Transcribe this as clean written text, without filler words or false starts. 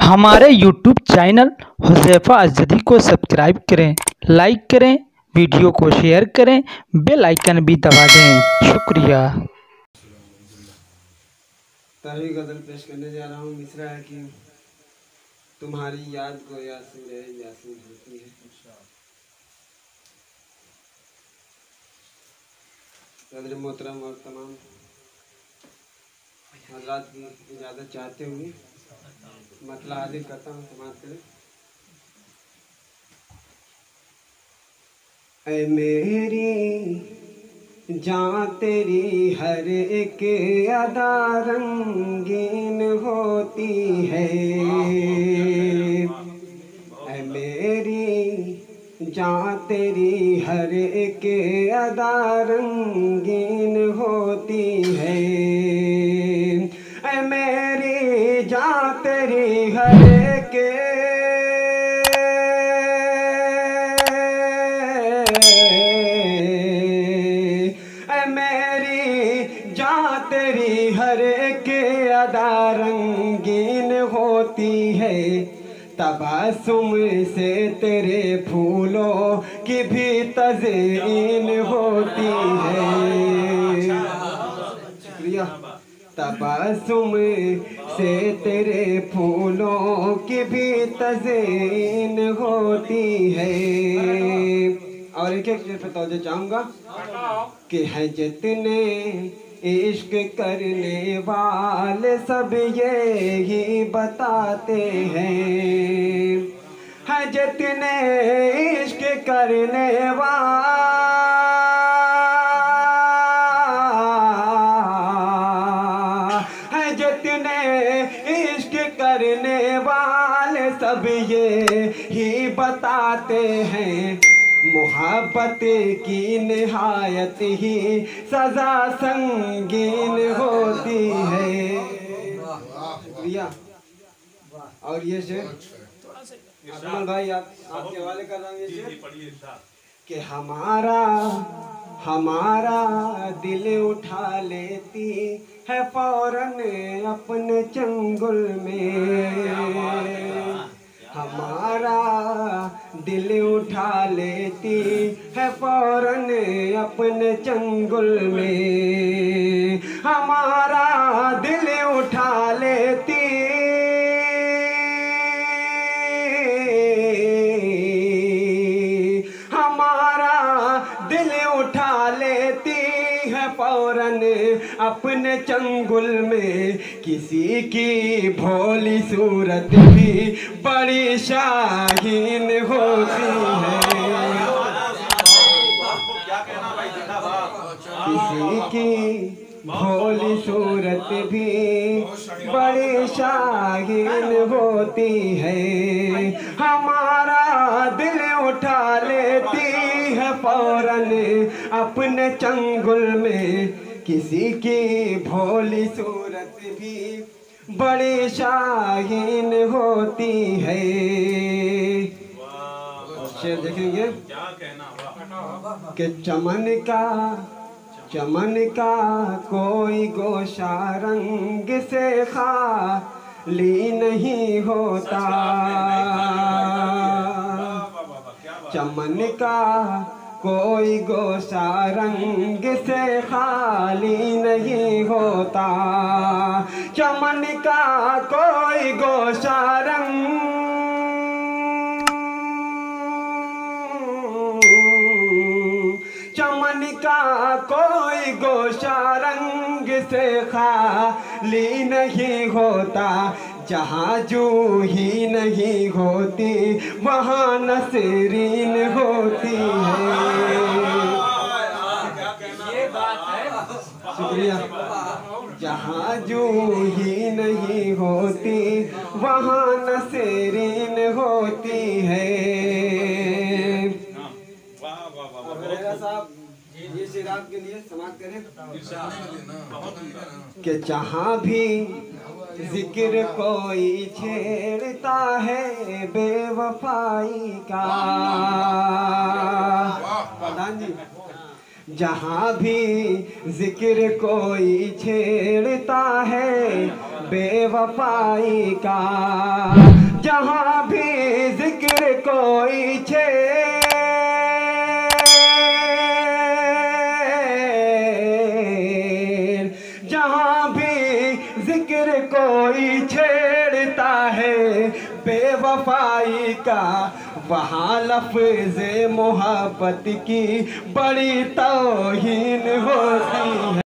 हमारे YouTube channel Huzaifa अज़दी को subscribe करें, लाइक करें, वीडियो को शेयर करें, बेल आइकन भी दबा दें। शुक्रिया। तारीख गज़ल पेश करने जा रहा हूँ। मिसरा है कि तुम्हारी याद को यासीन होती है। कदर मोहतरम और तमाम हज़रात की इजाज़त चाहते हुए मतला हाजिर करता हूँ। समाप्त करें। ऐ मेरी जान तेरी हर एक अदा रंगीन होती है। ऐ मेरी जान तेरी हर एक अदा रंगीन होती है। ऐ मेरी जान तेरी हर एक तेरी हर एक अदा रंगीन होती है। तबस्सुम से तेरे फूलों की भी तज़ीन होती है। शुक्रिया। तबस्सुम से तेरे फूलों की भी तज़ीन होती है। और एक एक चीज़ पे तवज्जो चाहूँगा कि है जितने इश्क करने वाले सब यही बताते हैं। है जितने इश्क करने वाले सब यही बताते हैं। मोहब्बत की निहायत ही सजा संगीन होती है। शुक्रिया। और ये शेर अजमल भाई आपके हवाले कर रहा हूँ। ये शेर कि हमारा दिल उठा लेती है फौरन अपने चंगुल में। हमारा दिल उठा लेती है फौरन अपने चंगुल में। हमारा दिल उठा लेती है फौरन अपने चंगुल में। किसी की भोली सूरत भी बड़ी शाहीन होती है। किसी की भोली सूरत भी बड़ी शाहीन होती है। हमारा दिल उठा लेती है फौरन अपने चंगुल में। किसी की भोली सूरत भी बड़ी शाहीन होती है। शेर देखेंगे कि चमन का कोई गोशा रंग से खाली नहीं होता। चमन का कोई गोशा रंग से खाली नहीं होता। चमन का कोई गोशा चमन का कोई गोशा रंग से खाली नहीं होता। जहाँ जूही नहीं होती वहाँ नसरीन होती है। ये बात है। शुक्रिया। जहाँ जूही नहीं होती वहाँ नसरीन होती है। साहब ये शेर आपके लिए समाप्त करें कि जहाँ भी जिक्र कोई छेड़ता है बेवफाई का। प्रधान जी। जहाँ भी जिक्र कोई छेड़ता है बेवफाई का। जहाँ भी जिक्र कोई छेड़, जहाँ भी जिक्र कोई छेड़ता है बेवफाई का, वहाँ लफ्ज़ मोहब्बत की बड़ी तौहीन होती है।